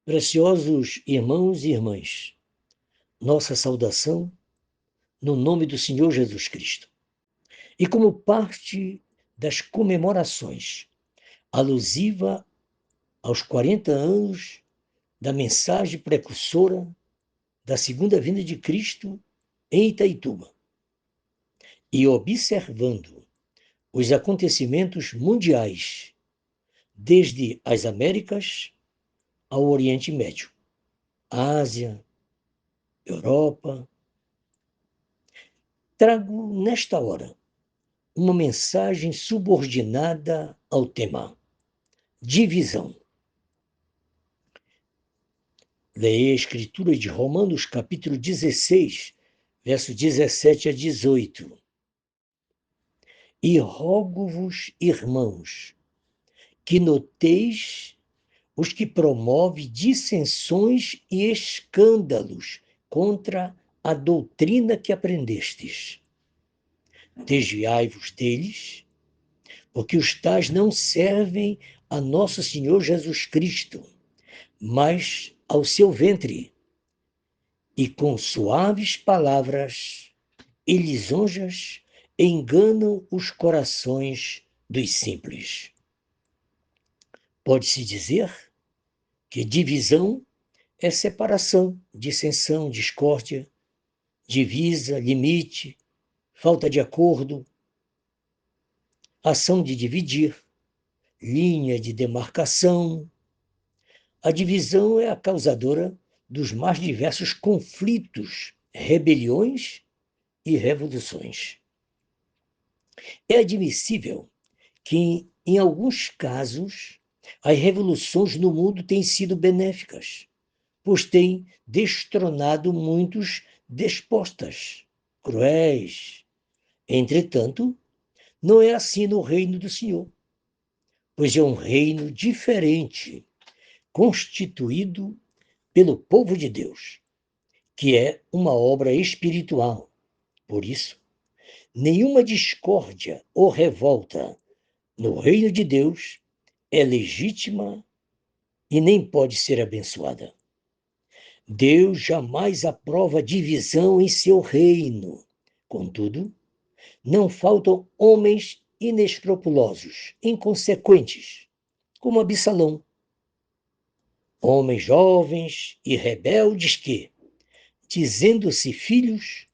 Preciosos irmãos e irmãs, nossa saudação no nome do Senhor Jesus Cristo. E como parte das comemorações alusiva aos 40 anos da mensagem precursora da segunda vinda de Cristo em Itaituba, e observando os acontecimentos mundiais, desde as Américas ao Oriente Médio, Ásia, Europa, trago nesta hora uma mensagem subordinada ao tema divisão. Leia a escritura de Romanos capítulo 16, versos 17 a 18. E rogo-vos, irmãos, que noteis os que promovem dissensões e escândalos contra a doutrina que aprendestes. Desviai-vos deles, porque os tais não servem a nosso Senhor Jesus Cristo, mas ao seu ventre, e com suaves palavras e lisonjas enganam os corações dos simples. Pode-se dizer que divisão é separação, dissensão, discórdia, divisa, limite, falta de acordo, ação de dividir, linha de demarcação. A divisão é a causadora dos mais diversos conflitos, rebeliões e revoluções. É admissível que, em alguns casos, as revoluções no mundo têm sido benéficas, pois têm destronado muitos despostas, cruéis. Entretanto, não é assim no reino do Senhor, pois é um reino diferente, constituído pelo povo de Deus, que é uma obra espiritual. Por isso, nenhuma discórdia ou revolta no reino de Deus é legítima e nem pode ser abençoada. Deus jamais aprova divisão em seu reino. Contudo, não faltam homens inescrupulosos, inconsequentes, como Absalão. Homens jovens e rebeldes que, dizendo-se filhos,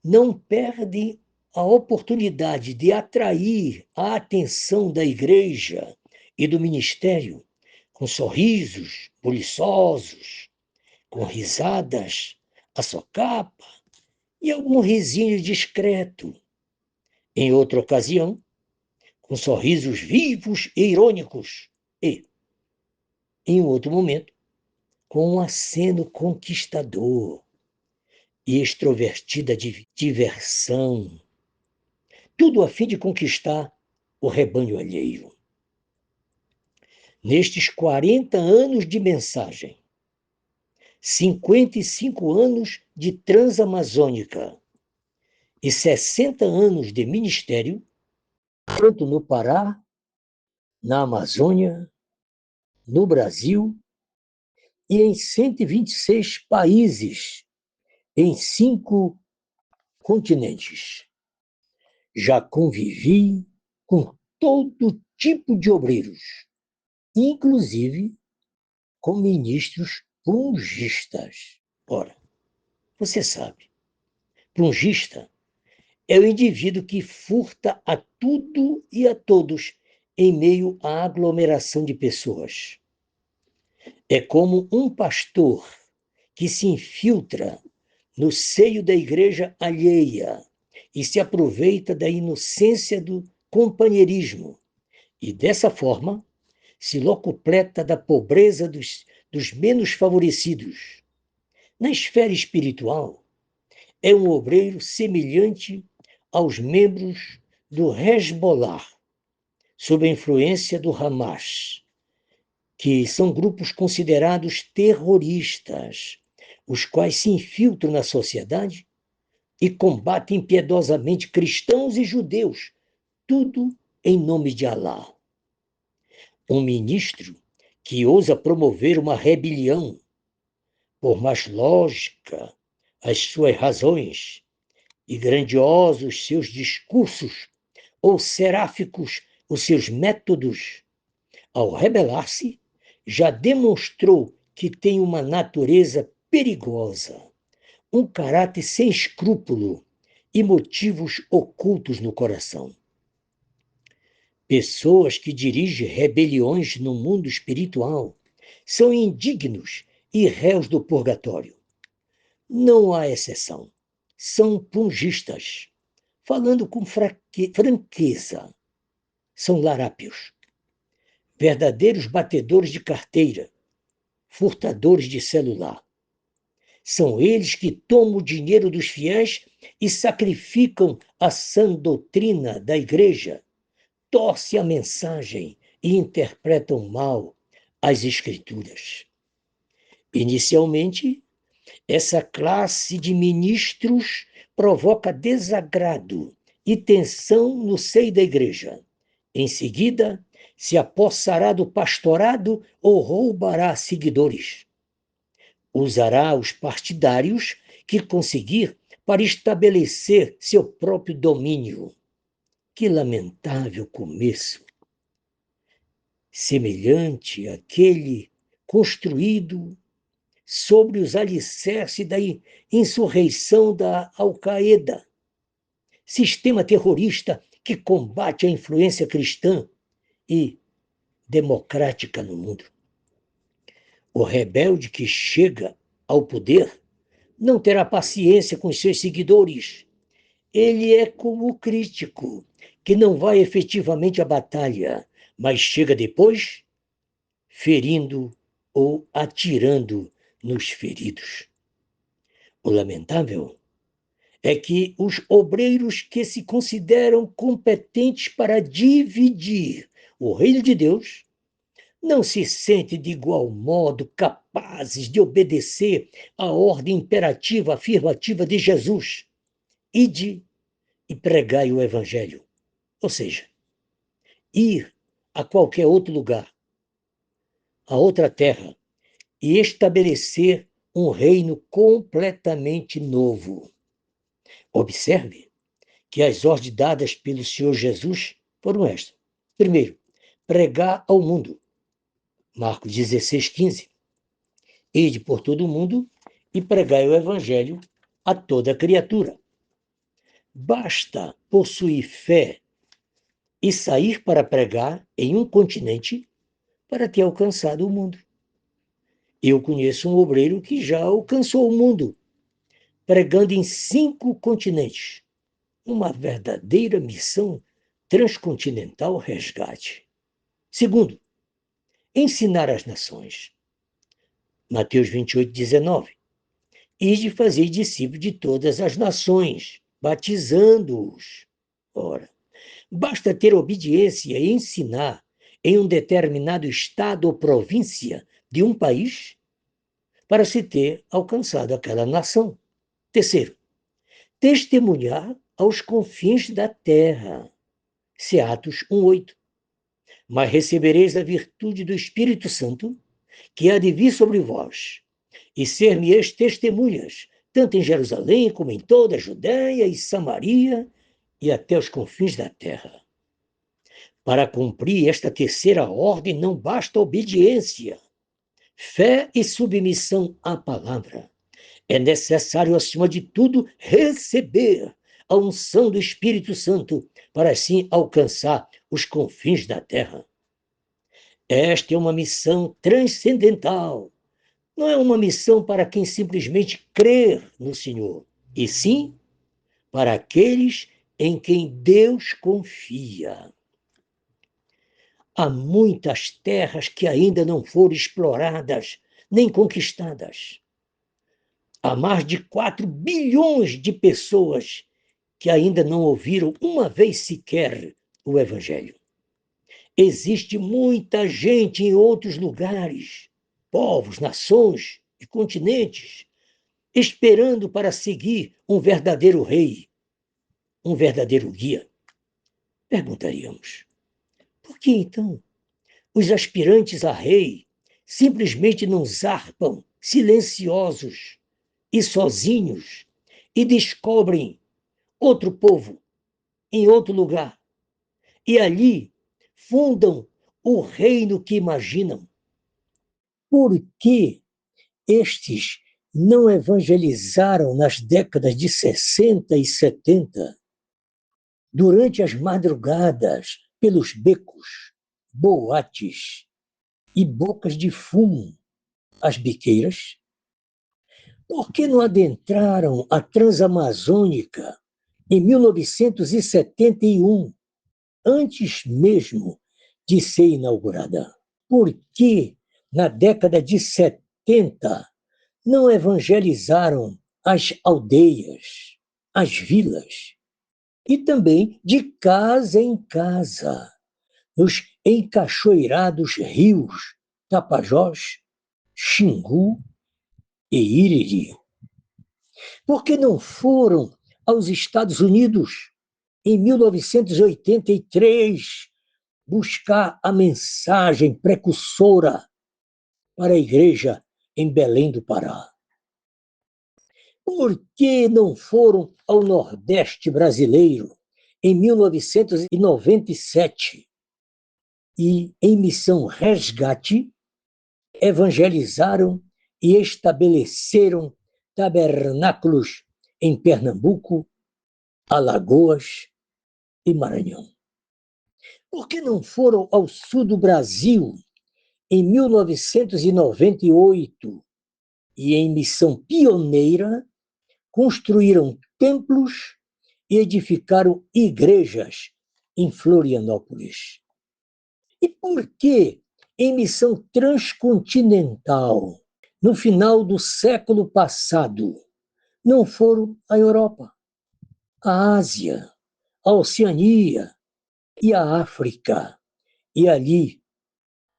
não perdem a oportunidade de atrair a atenção da igreja e do ministério com sorrisos buliçosos, com risadas à socapa e algum risinho discreto. Em outra ocasião, com sorrisos vivos e irônicos e, em outro momento, com um aceno conquistador e extrovertida diversão, tudo a fim de conquistar o rebanho alheio. Nestes 40 anos de mensagem, 55 anos de Transamazônica e 60 anos de ministério, tanto no Pará, na Amazônia, no Brasil e em 126 países, em 5 continentes. Já convivi com todo tipo de obreiros, inclusive com ministros pungistas. Ora, você sabe, pungista é o indivíduo que furta a tudo e a todos em meio à aglomeração de pessoas. É como um pastor que se infiltra no seio da igreja alheia e se aproveita da inocência do companheirismo e, dessa forma, se locupleta da pobreza dos menos favorecidos. Na esfera espiritual, é um obreiro semelhante aos membros do Hezbollah, sob a influência do Hamas, que são grupos considerados terroristas, os quais se infiltram na sociedade e combatem piedosamente cristãos e judeus, tudo em nome de Alá. Um ministro que ousa promover uma rebelião, por mais lógica as suas razões e grandiosos seus discursos, ou seráficos os seus métodos, ao rebelar-se, já demonstrou que tem uma natureza perigosa, um caráter sem escrúpulo e motivos ocultos no coração. Pessoas que dirigem rebeliões no mundo espiritual são indignos e réus do purgatório. Não há exceção. São pungistas, falando com franqueza. São larápios, verdadeiros batedores de carteira, furtadores de celular. São eles que tomam o dinheiro dos fiéis e sacrificam a sã doutrina da igreja, torcem a mensagem e interpretam mal as escrituras. Inicialmente, essa classe de ministros provoca desagrado e tensão no seio da igreja. Em seguida, se apossará do pastorado ou roubará seguidores. Usará os partidários que conseguir para estabelecer seu próprio domínio. Que lamentável começo! Semelhante àquele construído sobre os alicerces da insurreição da Al-Qaeda, sistema terrorista que combate a influência cristã e democrática no mundo. O rebelde que chega ao poder não terá paciência com seus seguidores. Ele é como o crítico, que não vai efetivamente à batalha, mas chega depois ferindo ou atirando nos feridos. O lamentável é que os obreiros que se consideram competentes para dividir o reino de Deus não se sentem de igual modo capazes de obedecer à ordem imperativa afirmativa de Jesus: ide e pregai o evangelho. Ou seja, ir a qualquer outro lugar, a outra terra, e estabelecer um reino completamente novo. Observe que as ordens dadas pelo Senhor Jesus foram estas. Primeiro, pregar ao mundo. Marcos 16:15. Ide por todo o mundo e pregai o evangelho a toda criatura. Basta possuir fé e sair para pregar em um continente para ter alcançado o mundo. Eu conheço um obreiro que já alcançou o mundo, pregando em 5 continentes. Uma verdadeira missão transcontinental resgate. Segundo, ensinar as nações. Mateus 28:19. Ide fazer discípulos de todas as nações, batizando-os. Ora, basta ter obediência e ensinar em um determinado estado ou província de um país para se ter alcançado aquela nação. Terceiro, testemunhar aos confins da terra. Atos 1:8. Mas recebereis a virtude do Espírito Santo, que há de vir sobre vós, e ser-me-eis testemunhas, tanto em Jerusalém como em toda a Judéia e Samaria e até os confins da terra. Para cumprir esta terceira ordem não basta obediência, fé e submissão à palavra. É necessário, acima de tudo, receber a unção do Espírito Santo para assim alcançar os confins da terra. Esta é uma missão transcendental. Não é uma missão para quem simplesmente crer no Senhor, e sim para aqueles em quem Deus confia. Há muitas terras que ainda não foram exploradas nem conquistadas. Há mais de 4 bilhões de pessoas que ainda não ouviram uma vez sequer o Evangelho. Existe muita gente em outros lugares, povos, nações e continentes, esperando para seguir um verdadeiro rei, um verdadeiro guia. Perguntaríamos, por que então os aspirantes a rei simplesmente não zarpam, silenciosos e sozinhos, e descobrem outro povo em outro lugar. E ali fundam o reino que imaginam. Por que estes não evangelizaram nas décadas de 60 e 70, durante as madrugadas, pelos becos, boates e bocas de fumo, as biqueiras? Por que não adentraram a Transamazônica em 1971, antes mesmo de ser inaugurada? Por que, na década de 70, não evangelizaram as aldeias, as vilas, e também de casa em casa, nos encachoeirados rios Tapajós, Xingu e Iriri? Por que não foram aos Estados Unidos em 1983 buscar a mensagem precursora para a igreja em Belém do Pará? Por que não foram ao Nordeste brasileiro em 1997 e, em missão resgate, evangelizaram e estabeleceram tabernáculos em Pernambuco, Alagoas e Maranhão? Por que não foram ao sul do Brasil em 1998 e, em missão pioneira, construíram templos e edificaram igrejas em Florianópolis? E por que, em missão transcontinental, no final do século passado, não foram à Europa, à Ásia, à Oceania e à África, e ali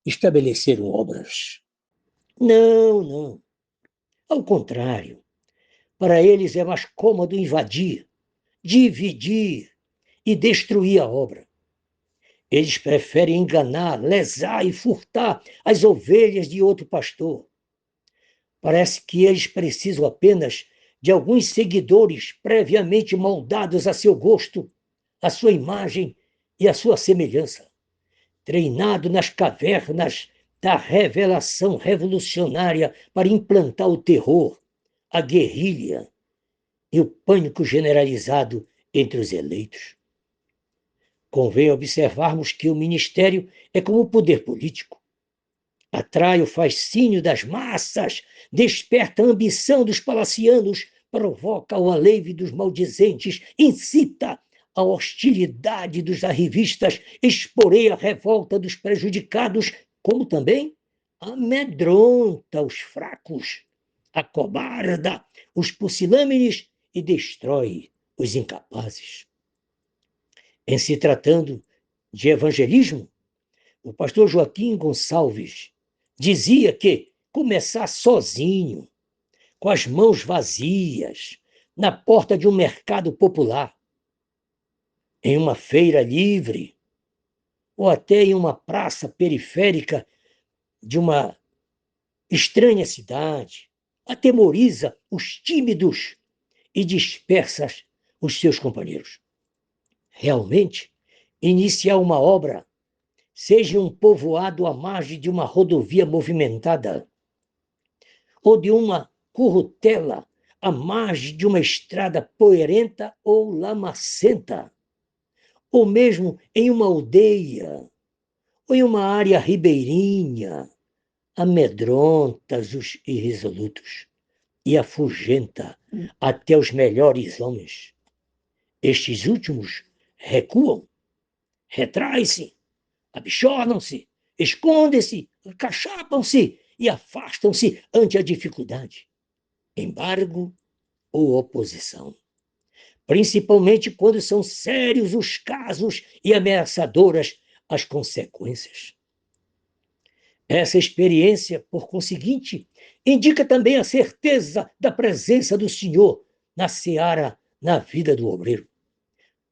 estabeleceram obras? Não, não. Ao contrário, para eles é mais cômodo invadir, dividir e destruir a obra. Eles preferem enganar, lesar e furtar as ovelhas de outro pastor. Parece que eles precisam apenas de alguns seguidores previamente moldados a seu gosto, a sua imagem e a sua semelhança, treinado nas cavernas da revelação revolucionária para implantar o terror, a guerrilha e o pânico generalizado entre os eleitos. Convém observarmos que o ministério é como o poder político. Atrai o fascínio das massas, desperta a ambição dos palacianos, provoca o alívio dos maldizentes, incita a hostilidade dos arrivistas, esporeia a revolta dos prejudicados, como também amedronta os fracos, acobarda os pusilânimes e destrói os incapazes. Em se tratando de evangelismo, o pastor Joaquim Gonçalves dizia que começar sozinho, com as mãos vazias, na porta de um mercado popular, em uma feira livre, ou até em uma praça periférica de uma estranha cidade, atemoriza os tímidos e dispersa os seus companheiros. Realmente, iniciar uma obra, seja um povoado à margem de uma rodovia movimentada, ou de uma currutela à margem de uma estrada poeirenta ou lamacenta, ou mesmo em uma aldeia, ou em uma área ribeirinha, amedronta os irresolutos e afugenta até os melhores homens. Estes últimos recuam, retraem-se, abichornam-se, escondem-se, cachapam-se e afastam-se ante a dificuldade, embargo ou oposição. Principalmente quando são sérios os casos e ameaçadoras as consequências. Essa experiência, por conseguinte, indica também a certeza da presença do Senhor na seara, na vida do obreiro.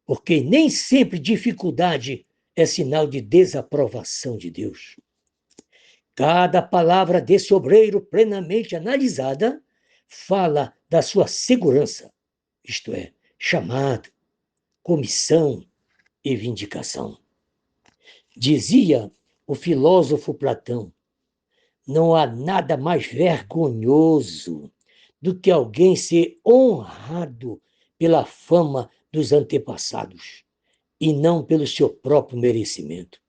Porque nem sempre dificuldade é sinal de desaprovação de Deus. Cada palavra desse obreiro plenamente analisada fala da sua segurança, isto é, chamado, comissão e vindicação. Dizia o filósofo Platão: não há nada mais vergonhoso do que alguém ser honrado pela fama dos antepassados e não pelo seu próprio merecimento.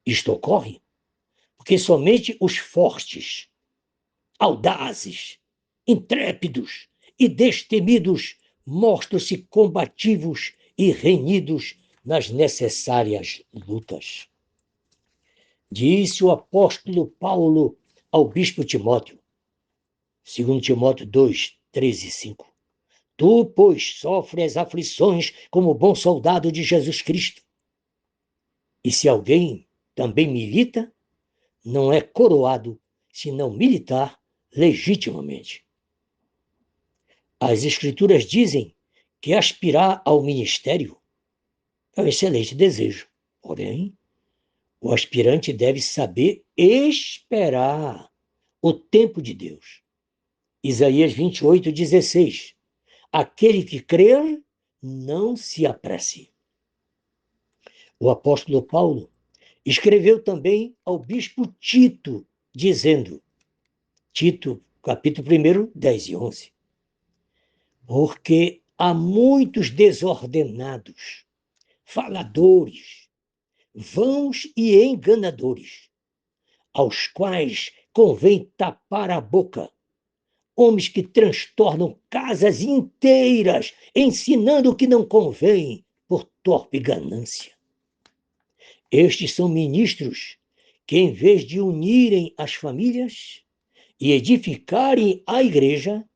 Isto ocorre porque somente os fortes, audazes, intrépidos e destemidos mostram-se combativos e renhidos nas necessárias lutas. Disse o apóstolo Paulo ao bispo Timóteo, 2 Timóteo 2, 13 e 5. Tu, pois, sofres aflições como bom soldado de Jesus Cristo. E se alguém também milita, não é coroado, senão militar legitimamente. As Escrituras dizem que aspirar ao ministério é um excelente desejo. Porém, o aspirante deve saber esperar o tempo de Deus. Isaías 28, 16. Aquele que crer, não se apresse. O apóstolo Paulo escreveu também ao bispo Tito, dizendo, Tito, capítulo 1, 10 e 11, porque há muitos desordenados, faladores, vãos e enganadores, aos quais convém tapar a boca, homens que transtornam casas inteiras, ensinando o que não convém por torpe ganância. Estes são ministros que, em vez de unirem as famílias e edificarem a igreja,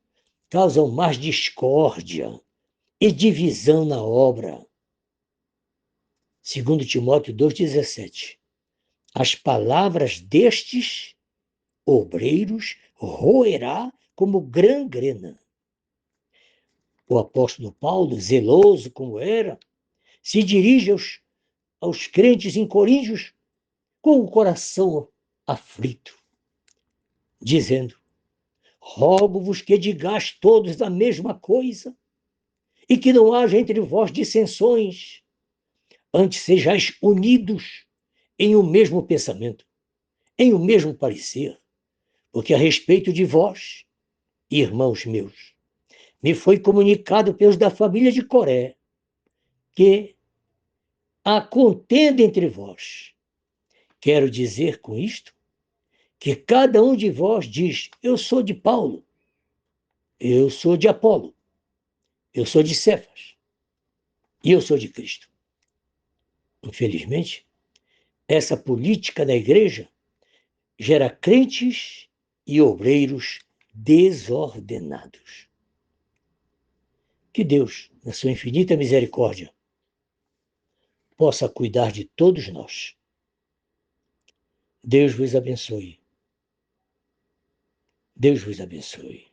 causam mais discórdia e divisão na obra. 2 Timóteo 2,17. As palavras destes obreiros roerá como gangrena. O apóstolo Paulo, zeloso como era, se dirige aos crentes em Coríntios com o coração aflito, dizendo: rogo-vos que digais todos a mesma coisa, e que não haja entre vós dissensões, antes sejais unidos em um mesmo pensamento, em um mesmo parecer, porque a respeito de vós, irmãos meus, me foi comunicado pelos da família de Coré, que há contenda entre vós. Quero dizer com isto que cada um de vós diz: eu sou de Paulo, eu sou de Apolo, eu sou de Cefas e eu sou de Cristo. Infelizmente, essa política da igreja gera crentes e obreiros desordenados. Que Deus, na sua infinita misericórdia, possa cuidar de todos nós. Deus vos abençoe. Deus vos abençoe.